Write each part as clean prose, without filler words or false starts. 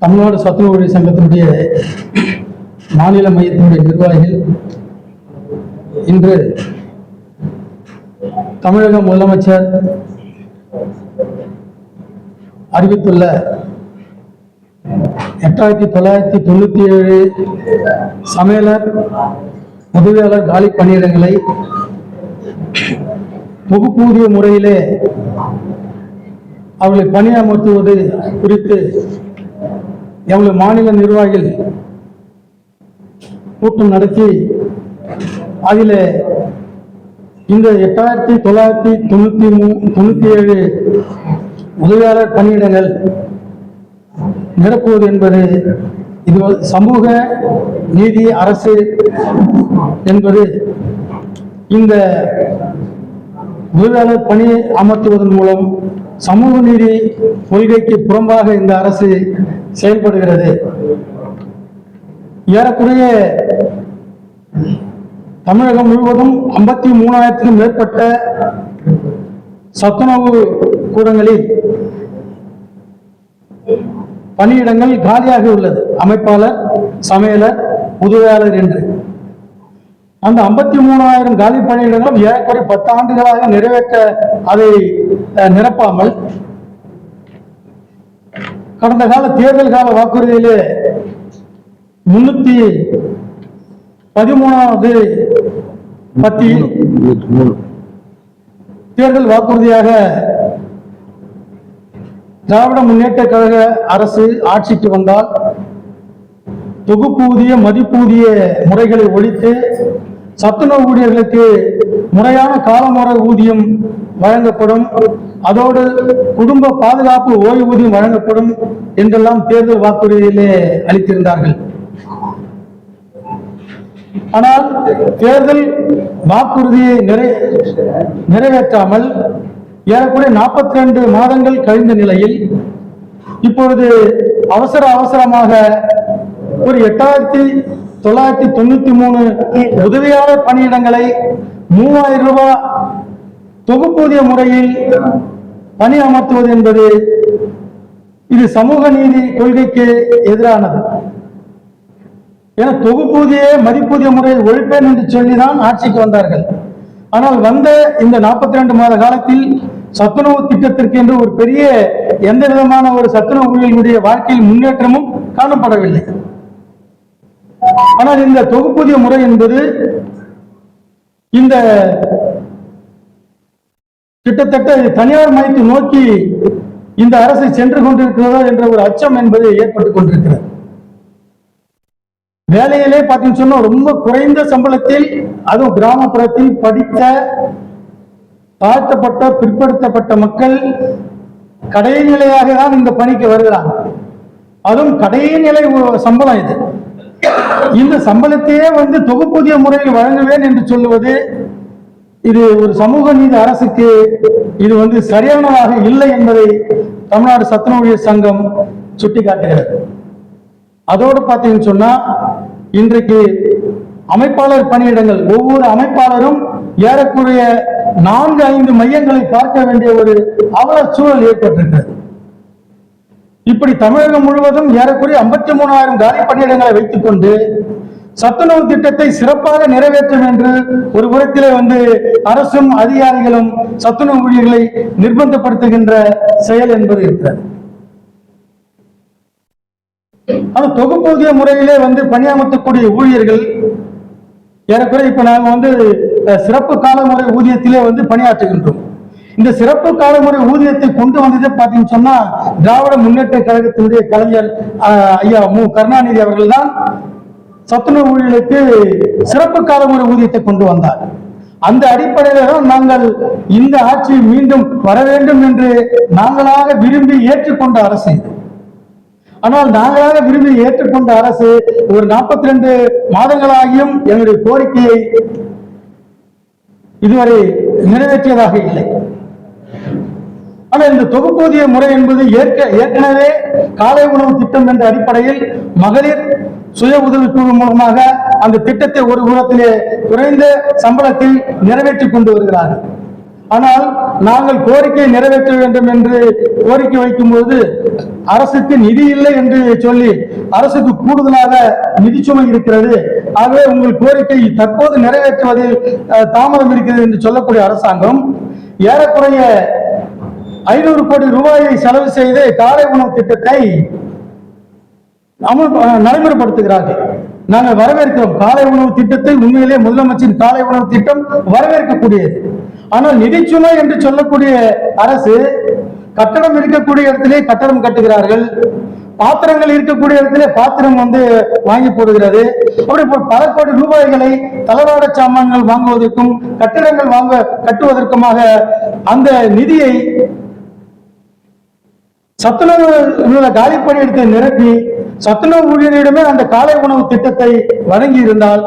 தமிழ்நாடு சத்துணவு ஊழியர் சங்கத்தினுடைய மாநில மையத்தினுடைய நிர்வாகிகள் இன்று தமிழக முதலமைச்சர் அறிவித்துள்ள 8997 சமையலர் உதவியாளர் காலி பணியிடங்களை தொகுப்பூதிய முறையிலே அவர்களை பணியமர்த்துவது குறித்து எவ்வளவு மாநில நிர்வாகிகள் கூட்டம் நடத்தி அதில் இந்த 8997 உதவியாளர் பணியிடங்கள் நிரப்புவது என்பது இது சமூக நீதி அரசு என்பது இந்த உதவியாளர் பணி அமர்த்துவதன் மூலம் சமூக நீதி கொள்கைக்கு புறம்பாக இந்த அரசு செயல்படுகிறது. ஏறக்குறைய தமிழகம் முழுவதும் 53,000க்கும் மேற்பட்ட சத்துணவு கூடங்களில் பணியிடங்கள் காலியாக உள்ளது. அமைப்பாளர், சமையலர், உதவியாளர் என்று அந்த 53,000 காலி பணியிடங்களும் ஏறக்குறைய 10 ஆண்டுகளாக நிறைவேற்ற அதை நிரப்பாமல் கடந்த கால தேர்தல் கால வாக்குறுதியிலே 313வது பத்தியில் தேர்தல் வாக்குறுதியாக திராவிட முன்னேற்ற கழக அரசு ஆட்சிக்கு வந்தால் தொகுப்பூதிய மதிப்பூதிய முறைகளை ஒழித்து சத்துணவு ஊழியர்களுக்கு முறையான காலமுறை ஊதியம் வழங்கப்படும், அதோடு குடும்ப பாதுகாப்பு ஓய்வூதியம் வழங்கப்படும் என்றெல்லாம் தேர்தல் வாக்குறுதியிலே அளித்திருந்தார்கள். ஆனால் தேர்தல் வாக்குறுதியை நிறைவேற்றாமல் ஏறக்குறைய 42 மாதங்கள் கழிந்த நிலையில் இப்பொழுது அவசரமாக ஒரு 8993 உதவியாளர் பணியிடங்களை 3000 ரூபாய் தொகுப்பூதிய முறையில் பணி அமர்த்துவது என்பது இது சமூக நீதி கொள்கைக்கு எதிரானது. என தொகுப்பூதிய மதிப்பூதிய முறையை ஒழிப்பேன் என்று சொல்லிதான் ஆட்சிக்கு வந்தார்கள். ஆனால் வந்த இந்த 42 மாத காலத்தில் சத்துணவு திட்டத்திற்கு என்று ஒரு பெரிய எந்த விதமான ஒரு சத்துணவு ஊழியர்களுடைய வாழ்க்கையில் முன்னேற்றமும் காணப்படவில்லை. ஆனால் இந்த தொகுப்பூதிய முறை என்பது இந்த கிட்டத்தட்ட தனியார் மையத்தை நோக்கி இந்த அரசு சென்று கொண்டிருக்கிறதோ என்ற ஒரு அச்சம் என்பது ஏற்பட்டுக் கொண்டிருக்கிறது. வேலையிலே பார்த்தீங்கன்னு சொன்னா ரொம்ப குறைந்த சம்பளத்தில், அதுவும் கிராமப்புறத்தில் படித்த தாழ்த்தப்பட்ட பிற்படுத்தப்பட்ட மக்கள் கடைநிலையாக தான் இந்த பணிக்கு வருகிறாங்க. அதுவும் கடைநிலை சம்பளம் இது. இந்த சம்பளத்தையே தொகுப்பூதிய முறையில் வழங்குவேன் என்று சொல்லுவது இது ஒரு சமூக நீதி அரசுக்கு இது சரியானதாக இல்லை என்பதை தமிழ்நாடு சத்துணவு ஊழியர் சங்கம் சுட்டிக்காட்டுகிறது. அதோடு பார்த்தீங்கன்னு சொன்னா இன்றைக்கு அமைப்பாளர் பணியிடங்கள் ஒவ்வொரு அமைப்பாளரும் ஏறக்குறைய 4-5 மையங்களை பார்க்க வேண்டிய ஒரு அவல சூழல் ஏற்பட்டிருக்கிறது. இப்படி தமிழகம் முழுவதும் ஏறக்குறைய 53,000 காலி பணியிடங்களை வைத்துக் கொண்டு சத்துணவு திட்டத்தை சிறப்பாக நிறைவேற்றும் என்று ஒரு புறத்திலே அரசும் அதிகாரிகளும் சத்துணவு ஊழியர்களை நிர்பந்தப்படுத்துகின்ற செயல் என்பது இருக்கிறது. அந்த தொகுப்பூதிய முறையிலே பணியமர்த்தக்கூடிய ஊழியர்கள் ஏறக்குறைய இப்ப நாங்க சிறப்பு காலமுறை ஊதியத்திலே பணியாற்றுகின்றோம். இந்த சிறப்பு காலமுறை ஊதியத்தை கொண்டு வந்ததே பார்த்தீங்கன்னு சொன்னா திராவிட முன்னேற்ற கழகத்தினுடைய கலைஞர் ஐயா மு கருணாநிதி அவர்கள் தான் சத்துணவு ஊழியர்களுக்கு சிறப்பு காலமுறை ஊதியத்தை கொண்டு வந்தார். அந்த அடிப்படையில் தான் நாங்கள் இந்த ஆட்சி மீண்டும் வர வேண்டும் என்று நாங்களாக விரும்பி ஏற்றுக்கொண்ட அரசு இது. ஆனால் நாங்களாக விரும்பி ஏற்றுக்கொண்ட அரசு ஒரு 42 மாதங்களாகியும் எங்களுடைய கோரிக்கையை இதுவரை நிறைவேற்றியதாக இல்லை. ஆனால் இந்த தொகுப்பூதிய முறை என்பது ஏற்கனவே காலை உணவு திட்டம் என்ற அடிப்படையில் மகளிர் சுய உதவிக்குழு மூலமாக அந்த திட்டத்தை ஒரு புறத்திலே குறைந்த சம்பளத்தில் நிறைவேற்றிக் கொண்டு வருகிறார்கள். ஆனால் நாங்கள் கோரிக்கை நிறைவேற்ற வேண்டும் என்று கோரிக்கை வைக்கும்போது அரசுக்கு நிதி இல்லை என்று சொல்லி அரசுக்கு கூடுதலாக நிதி சுமை இருக்கிறது, ஆகவே உங்கள் கோரிக்கை தற்போது நிறைவேற்றுவதில் தாமதம் இருக்கிறது என்று சொல்லக்கூடிய அரசாங்கம் ஏறக்குறைய 500 கோடி ரூபாயை செலவு செய்து காலை உணவு திட்டத்தை நடைமுறைப்படுத்துகிறார்கள். நாங்கள் வரவேற்கிறோம் காலை உணவு திட்டத்தை. உண்மையிலே முதலமைச்சரின் காலை உணவு திட்டம் வரவேற்கக்கூடியது. ஆனால் நிதிச்சுமை என்று சொல்லக்கூடிய அரசு கட்டடம் இருக்கக்கூடிய இடத்திலே கட்டடம் கட்டுகிறார்கள், பாத்திரங்கள் இருக்கக்கூடிய இடத்திலே பாத்திரம் வாங்கி போடுகிறது. அப்படி பல கோடி ரூபாய்களை தளவாட சாமான்கள் வாங்குவதற்கும் கட்டிடங்கள் கட்டுவதற்குமாக அந்த நிதியை சத்துணவு காலி பணியிடத்தை நிரப்பி சத்துணவு ஊழியரிடமே அந்த காலை உணவு திட்டத்தை வழங்கி இருந்தால்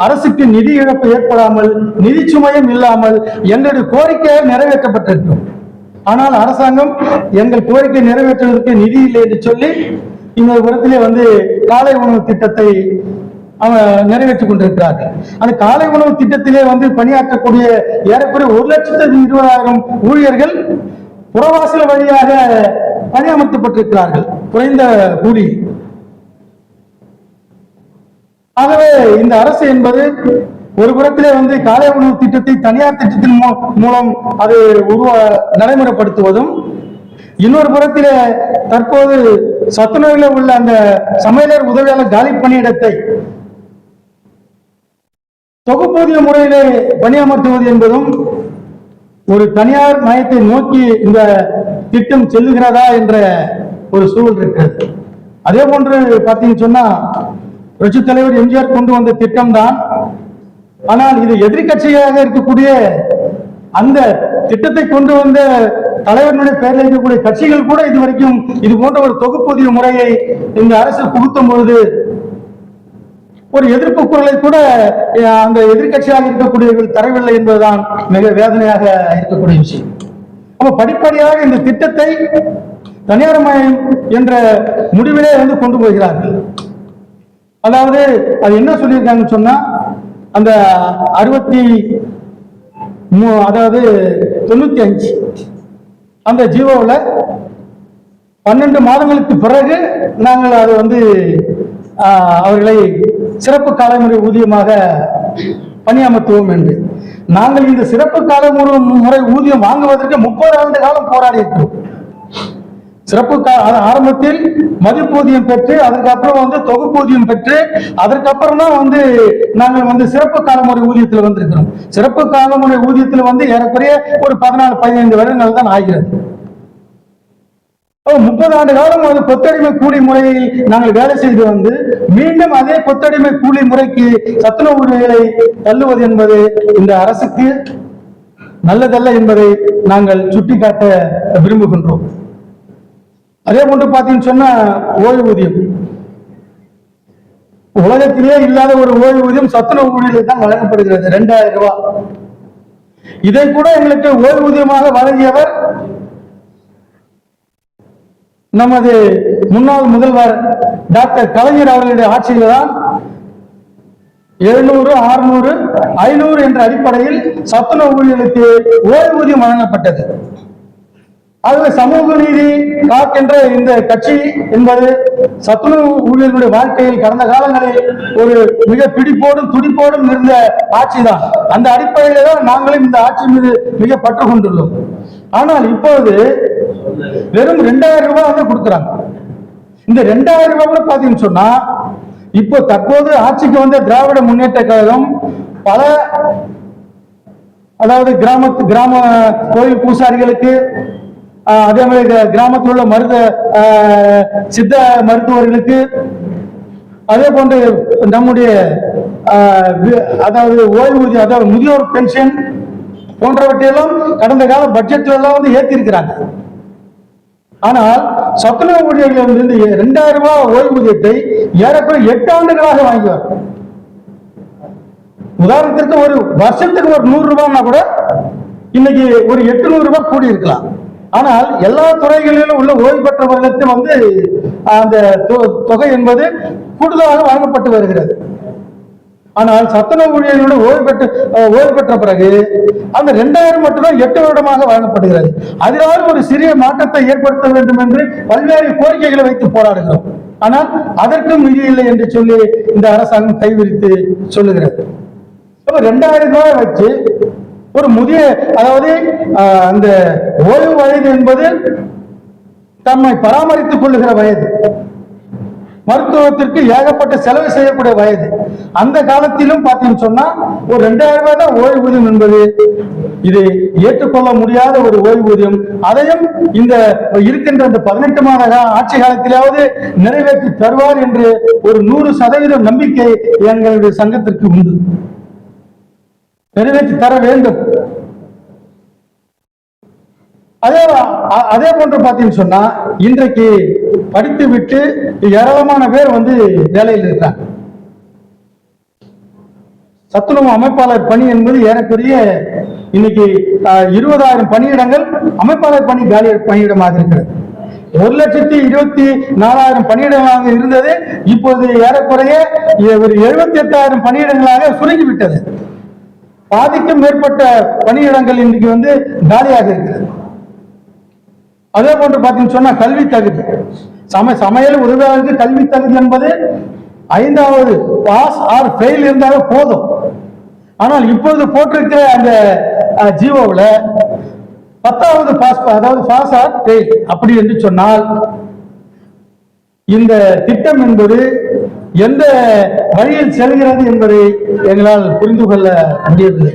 அரசுக்கு நிதி இழப்பு ஏற்படாமல் நிதி சுமையும் இல்லாமல் எங்களுடைய கோரிக்கையை நிறைவேற்றப்பட்டிருக்கும். ஆனால் அரசாங்கம் எங்கள் கோரிக்கை நிறைவேற்றுவதற்கு நிதி இல்லை என்று சொல்லி இந்த புறத்திலே காலை உணவு திட்டத்தை நிறைவேற்றிக் கொண்டிருக்கிறார்கள். அந்த காலை உணவு திட்டத்திலே பணியாற்றக்கூடிய ஏறக்குறைய 1,20,000 ஊழியர்கள் புறவாசல் வழியாக பணியமர்த்தப்பட்டிருக்கிறார்கள் குறைந்த கூலி. ஆகவே இந்த அரசு என்பது ஒரு புறத்திலே காலை உணவு திட்டத்தை தனியார் திட்டத்தின் மூலம் அது நடைமுறைப்படுத்துவதும், இன்னொரு புறத்திலே தற்போது சத்துணவில் உள்ள அந்த சமையலர் உதவியாளர் காலி பணியிடத்தை தொகுப்பூதிய முறையிலே பணியமர்த்துவது என்பதும் ஒரு தனியார் மயத்தை நோக்கி இந்த திட்டம் செல்லுகிறதா என்ற ஒரு சூழல் இருக்கிறது. அதே போன்று பார்த்தீங்கன்னு சொன்னா புரட்சி தலைவர் எம்ஜிஆர் கொண்டு வந்த திட்டம் தான். ஆனால் இது எதிர்கட்சியாக இருக்கக்கூடிய அந்த திட்டத்தை கொண்டு வந்த தலைவர்களுடைய பெயரில் இருக்கக்கூடிய கட்சிகள் கூட இதுவரைக்கும் இது போன்ற ஒரு தொகுப்பூதிய முறையை இந்த அரசு புகுத்தும் பொழுது ஒரு எதிர்ப்பு குரலை கூட அந்த எதிர்கட்சியாக இருக்கக்கூடியவர்கள் தரவில்லை என்பதுதான் மிக வேதனையாக இருக்கக்கூடிய விஷயம். அப்ப படிப்படியாக இந்த திட்டத்தை தனியார்மயம் என்ற முடிவிலே கொண்டு போகிறார்கள். அதாவது அது என்ன சொல்லியிருக்காங்கன்னு சொன்னா அந்த 95 அந்த ஜீவோவில் 12 மாதங்களுக்கு பிறகு நாங்கள் அது அவர்களை சிறப்பு காலமுறை ஊதியமாக பணியமர்த்துவோம் என்று. நாங்கள் இந்த சிறப்பு காலமுறை ஊதியம் வாங்குவதற்கு 30 ஆண்டு காலம் போராடி இருக்கிறோம். சிறப்பு ஆரம்பத்தில் மதிப்பூதியம் பெற்று அதுக்கப்புறம் தொகுப்பூதியம் பெற்று அதற்கப்புறம் தான் நாங்கள் சிறப்பு காலமுறை ஊதியத்தில் வந்திருக்கிறோம். சிறப்பு காலமுறை ஊதியத்தில் ஏறக்குறைய ஒரு 14-15 வருடங்கள் தான் ஆகிறது. 30 ஆண்டு காலம் அது கொத்தடிமை கூலி முறையில் நாங்கள் வேலை செய்து மீண்டும் அதே கொத்தடிமை கூலி முறைக்கு சத்துணவு ஊழியர்களை தள்ளுவது என்பது இந்த அரசுக்கு நல்லதல்ல என்பதை நாங்கள் சுட்டிக்காட்ட விரும்புகின்றோம். அதே போன்று பார்த்தீங்கன்னு சொன்னா ஓய்வூதியம், உலகத்திலே இல்லாத ஒரு ஓய்வூதியம் சத்துணவு ஊழியர்களுக்கு தான் வழங்கப்படுகிறது, 2000 ரூபாய். இதை கூட எங்களுக்கு ஓய்வூதியமாக வழங்கியவர் நமது முன்னாள் முதல்வர் டாக்டர் கலைஞர் அவர்களுடைய ஆட்சியில் தான் 700, 600, 500 என்ற அடிப்படையில் சத்துணவு ஊழியர்களுக்கு ஓய்வூதியம் வழங்கப்பட்டது. ஆகவே சமூக நீதி காக்கின்ற இந்த கட்சி என்பது சத்துணவு ஊழியர்களுடைய வாழ்க்கையில் கடந்த காலங்களில் ஒரு மிக பிடிப்போடும் துடிப்போடும் இருந்த ஆட்சி தான். அந்த அடிப்படையில தான் நாங்களும் இந்த ஆட்சி மீது மிக பற்று கொண்டுள்ளோம். ஆனால் இப்போது வெறும் 2000 ரூபாய் கொடுக்குறாங்க. இந்த 2000 ரூபாய் கூட பாத்தீங்கன்னு சொன்னா இப்போ தற்போது ஆட்சிக்கு வந்த திராவிட முன்னேற்ற கழகம் பல கிராம கோயில் பூசாரிகளுக்கு அதே மாதிரி கிராமத்தில் உள்ள சித்த மருத்துவர்களுக்கு அதே போன்று நம்முடைய ஓய்வூதியம் முதியோர் பென்ஷன் போன்றவற்றையெல்லாம் கடந்த கால பட்ஜெட்ல எல்லாம் ஏற்றி இருக்கிறாங்க. ஆனால் சத்துணவு ஊழியர்கள் 2000 ரூபாய் ஓய்வூதியத்தை ஏறக்குறைய 8 ஆண்டுகளாக வாங்கிவார். உதாரணத்திற்கு ஒரு வருஷத்துக்கு ஒரு 100 ரூபாய்னா கூட இன்னைக்கு ஒரு 800 ரூபாய் கூடி இருக்கலாம். ஆனால் எல்லா துறைகளிலும் உள்ள ஓய்வு பெற்றவர்களுக்கு அந்த தொகை என்பது கூடுதலாக வழங்கப்பட்டு வருகிறது. ஆனால் சத்துணவு ஊழியர்களோட ஓய்வு பெற்ற பிறகு அந்த 2000 மட்டும்தான் 8 வருடமாக வழங்கப்படுகிறது. அதனால் ஒரு சிறிய மாற்றத்தை ஏற்படுத்த வேண்டும் என்று பல்வேறு கோரிக்கைகளை வைத்து போராடுகிறோம். ஆனால் அதற்கும் நிதி இல்லை என்று சொல்லி இந்த அரசாங்கம் கைவிரித்து சொல்லுகிறது. 2000 ரூபாய் வச்சு ஒரு முதிய, அதாவது அந்த ஓய்வு வயது என்பது தம்மை பராமரித்துக் கொள்ளுகிற வயது, மருத்துவத்திற்கு ஏகப்பட்ட செலவு செய்யக்கூடிய வயது. அந்த காலத்திலும் பார்த்தீங்கன்னு சொன்னா ஒரு 2000 ரூபாய் தான் ஓய்வூதியம் என்பது இது ஏற்றுக்கொள்ள முடியாத ஒரு ஓய்வூதியம். அதையும் இந்த இருக்கின்ற இந்த 18 மாத ஆட்சி காலத்திலாவது நிறைவேற்றி தருவார் என்று ஒரு 100% நம்பிக்கை எங்களுடைய சங்கத்திற்கு உண்டு. நிறைவேற்றி தர வேண்டும். அதே போன்று பார்த்தீங்கன்னு சொன்னா இன்றைக்கு படித்து விட்டு ஏராளமான பேர் வேலையில் இருக்காங்க. சத்துணவு அமைப்பாளர் பணி என்பது ஏறக்குறைய இன்னைக்கு 20,000 பணியிடங்கள் அமைப்பாளர் பணி காலி பணியிடமாக இருக்கிறது. 1,24,000 பணியிடங்களாக இருந்தது இப்போது ஏறக்குறைய 78,000 பணியிடங்களாக சுருங்கிவிட்டது. பாதிக்கும் மேற்பட்ட பணியிடங்கள் இன்னைக்கு காலியாக இருக்கிறது. அதே போன்று பார்த்தீங்கன்னு சொன்னா கல்வி தகுதி, சமையல் உதவியாளருக்கு கல்வி தகுதி என்பது 5வது பாஸ் ஆர் ஃபெயில் இருந்தாலே போதும். ஆனால் இப்பொழுது போட்டிருக்கிற அந்த ஜிஓவில் 10வது பாஸ், அதாவது பாஸ் ஆர் ஃபெயில் அப்படி என்று சொன்னால் இந்த திட்டம் என்பது எந்த வழியில் செல்கிறது என்பதை எங்களால் புரிந்து கொள்ள முடியவில்லை.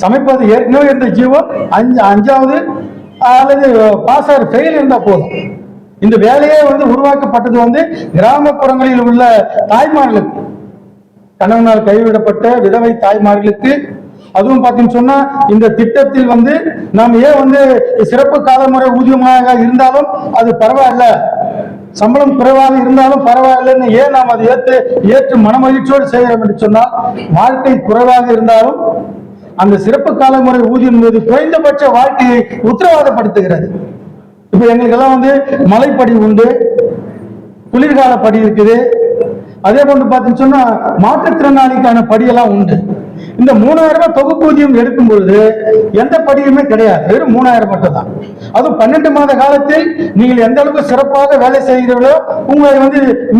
சமைப்பது ஏற்கனவே இந்த ஜிஓ 5வது அல்லது பாஸ் ஆர் ஃபெயில் இருந்தா போதும். இந்த வேலையே உருவாக்கப்பட்டது கிராமப்புறங்களில் உள்ள தாய்மார்களுக்கு, கணவனால் கைவிடப்பட்ட விதவை தாய்மார்களுக்கு. அதுவும் பார்த்தீங்கன்னு சொன்னா இந்த திட்டத்தில் நாம் ஏன் சிறப்பு காலமுறை ஊதியமாக இருந்தாலும் அது பரவாயில்ல, சம்பளம் குறைவாக இருந்தாலும் பரவாயில்லைன்னு ஏன் நாம் அதை ஏற்று மனமகிழ்ச்சியோடு செய்கிறோம் என்று சொன்னால், வாழ்க்கை குறைவாக இருந்தாலும் அந்த சிறப்பு காலமுறை ஊதியம் மீது குறைந்தபட்ச வாழ்க்கையை உத்தரவாதப்படுத்துகிறது. இப்ப எங்களுக்கெல்லாம் மலைப்படி உண்டு, குளிர்கால படி இருக்குது. அதே போன்று பார்த்தீங்கன்னு சொன்னா மாற்றுத்திறனாளிக்கான படியெல்லாம் உண்டு. இந்த 3000 ரூபாய் தொகுப்பூதியம் எடுக்கும் பொழுது எந்த படியுமே கிடையாது, வெறும் 3000 மட்டும் தான். அதுவும் 12 மாத காலத்தில் நீங்கள் எந்த அளவுக்கு சிறப்பாக வேலை செய்கிறீர்களோ உங்களை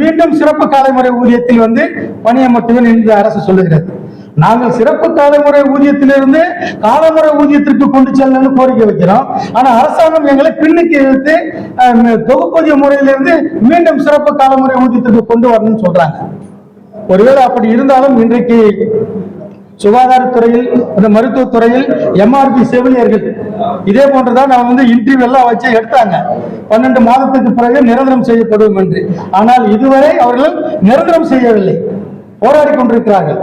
மீண்டும் சிறப்பு காலமுறை ஊதியத்தில் பணியமர்த்துவேன் என்று அரசு சொல்லுகிறது. நாங்கள் சிறப்பு காலமுறை ஊதியத்திலிருந்து காலமுறை ஊதியத்திற்கு கொண்டு செல்லணும்னு கோரிக்கை வைக்கிறோம். ஆனா அரசாங்கம் எங்களை பின்னுக்கு இழுத்து தொகுப்பூதிய முறையிலிருந்து மீண்டும் சிறப்பு காலமுறை ஊதியத்திற்கு கொண்டு வரணும்னு சொல்றாங்க. ஒருவேளை அப்படி இருந்தாலும் இன்றைக்கு சுகாதாரத்துறையில், அந்த மருத்துவத்துறையில் MRP செவிலியர்கள் இதே போன்றுதான் நான் இன்டர்வியூ எல்லாம் வச்சு எடுத்தாங்க. 12 மாதத்துக்கு பிறகு நிரந்தரம் செய்யப்படும் என்று. ஆனால் இதுவரை அவர்கள் நிரந்தரம் செய்யவில்லை, போராடி கொண்டிருக்கிறார்கள்.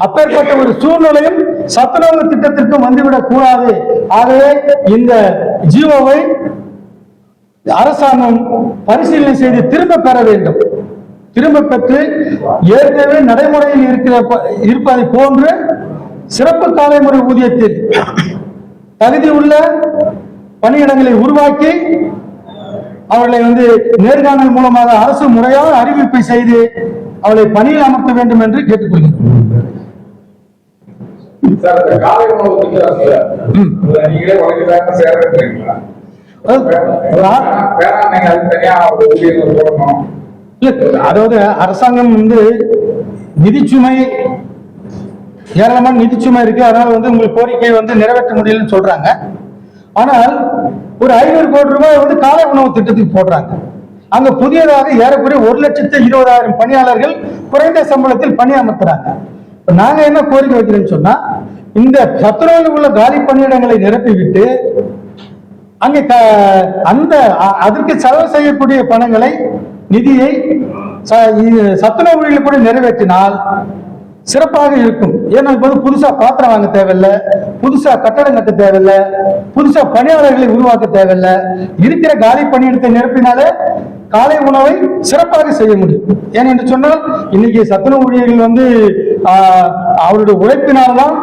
அப்பேற்பட்ட ஒரு சூழ்நிலையும் சத்துணவு திட்டத்திற்கும் வந்துவிடக் கூடாது. ஆகவே இந்த ஜிஓவை அரசாங்கம் பரிசீலனை செய்து திரும்ப பெற வேண்டும். திரும்ப பெற்று ஏற்கனவே நடைமுறையில் இருப்பதை போன்று சிறப்பு காலமுறை ஊதியத்தில் தகுதி உள்ள பணியிடங்களை உருவாக்கி அவர்களை நேர்காணல் மூலமாக அரசு முறையான அறிவிப்பை செய்து அவளை பணியில் அமர்த்த வேண்டும் என்று கேட்டுக்கொள்கிறோம். அதாவது அரசாங்கம் நிதிச்சுமை, ஏராளமான நிதிச்சுமை இருக்கு, அதனால உங்களுக்கு கோரிக்கை நிறைவேற்ற முடியலன்னு சொல்றாங்க. ஆனால் ஒரு 500 கோடி ரூபாய் காலை உணவு திட்டத்துக்கு போடுறாங்க. அங்க புதியதாக ஏறக்குறைய 1,20,000 பணியாளர்கள் குறைந்த சம்பளத்தில் பணியமர்த்துறாங்க. நாங்க என்ன கோரிக்கை வைக்கிறோம்னு சொன்னா, இந்த சத்துணவில் உள்ள காலி பணியிடங்களை நிரப்பிவிட்டு அங்கே அதற்கு செலவு செய்யக்கூடிய பணங்களை, நிதியை சத்துணவு ஊழியர்கள் கூட நிறைவேற்றினால் சிறப்பாக இருக்கும். ஏன்னா இப்போது புதுசா பாத்திரம் வாங்க தேவையில்லை, புதுசா கட்டடம் கட்ட தேவையில்லை, புதுசா பணியாளர்களை உருவாக்க தேவையில்லை. இருக்கிற காலி பணியிடத்தை நிரப்பினாலே காலை உணவை சிறப்பாக செய்ய முடியும். ஏனென்று சொன்னால் இன்னைக்கு சத்துணவு ஊழியர்கள் அவருடைய உழைப்பினால்தான்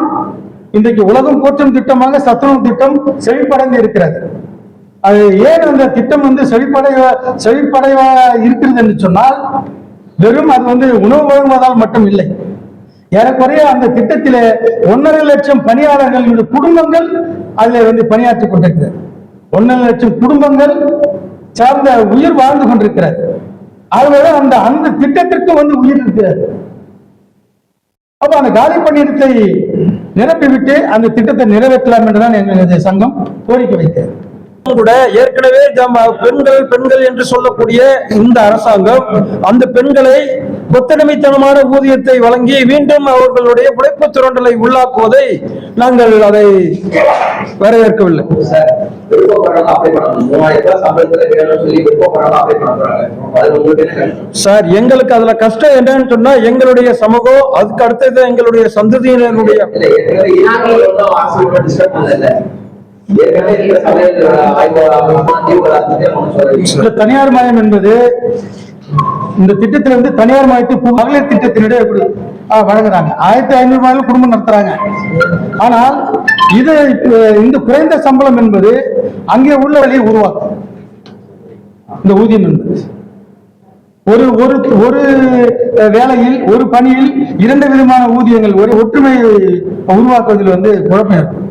இன்றைக்கு உலகம் போற்றும் திட்டமாக சத்துணவு திட்டம் செழிப்படைந்து இருக்கிறது. அது ஏன் அந்த திட்டம் செழிப்படைவா இருக்கிறது என்று சொன்னால், வெறும் அது உணவு வழங்குவதால் மட்டும் இல்லை. ஏறக்குறைய அந்த திட்டத்திலே 1.5 லட்சம் பணியாளர்களுடைய குடும்பங்கள் அதில் வந்து பணியாற்றிக் கொண்டிருக்கிறது. 1.5 லட்சம் குடும்பங்கள் சார்ந்த உயிர் வாழ்ந்து கொண்டிருக்கிறது. அதுவே அந்த திட்டத்திற்கு வந்து உயிர் இருக்கிறது. அப்ப அந்த காலி பணியிடத்தை நிரப்பிவிட்டு அந்த திட்டத்தை நிறைவேற்றலாம் என்றுதான் எங்களுடைய சங்கம் கோரிக்கை வைத்தது. கூட ஏற்கனவே பெண்கள் என்று சொல்லக்கூடிய இந்த அரசாங்கம் அந்த பெண்களை கொத்தடிமைத்தனமான ஊதியத்தை வழங்கி மீண்டும் அவர்களுடைய உழைப்பு சுரண்டலை உள்ளாக்குவதை நாங்கள் அதை வரவேற்கவில்லை. சார், எங்களுக்கு அதுல கஷ்டம் என்னன்னு சொன்னா எங்களுடைய சமூகம், அதுக்கு அடுத்தது எங்களுடைய சந்ததியினருடைய தனியார் மயம் என்பது இந்த திட்டத்தில் வந்து தனியார் மயத்து மகளிர் திட்டத்தினுடைய வழங்குறாங்க. 1500 ரூபாயில குடும்பம் நடத்துறாங்க. ஆனால் இது இந்த குறைந்த சம்பளம் என்பது அங்கே உள்ள வழியை உருவாக்கும். இந்த ஊதியம் என்பது ஒரு வேலையில் ஒரு பணியில் 2 விதமான ஊதியங்கள் ஒரு ஒற்றுமை உருவாக்குவதில் வந்து குழப்பம் ஏற்படும்.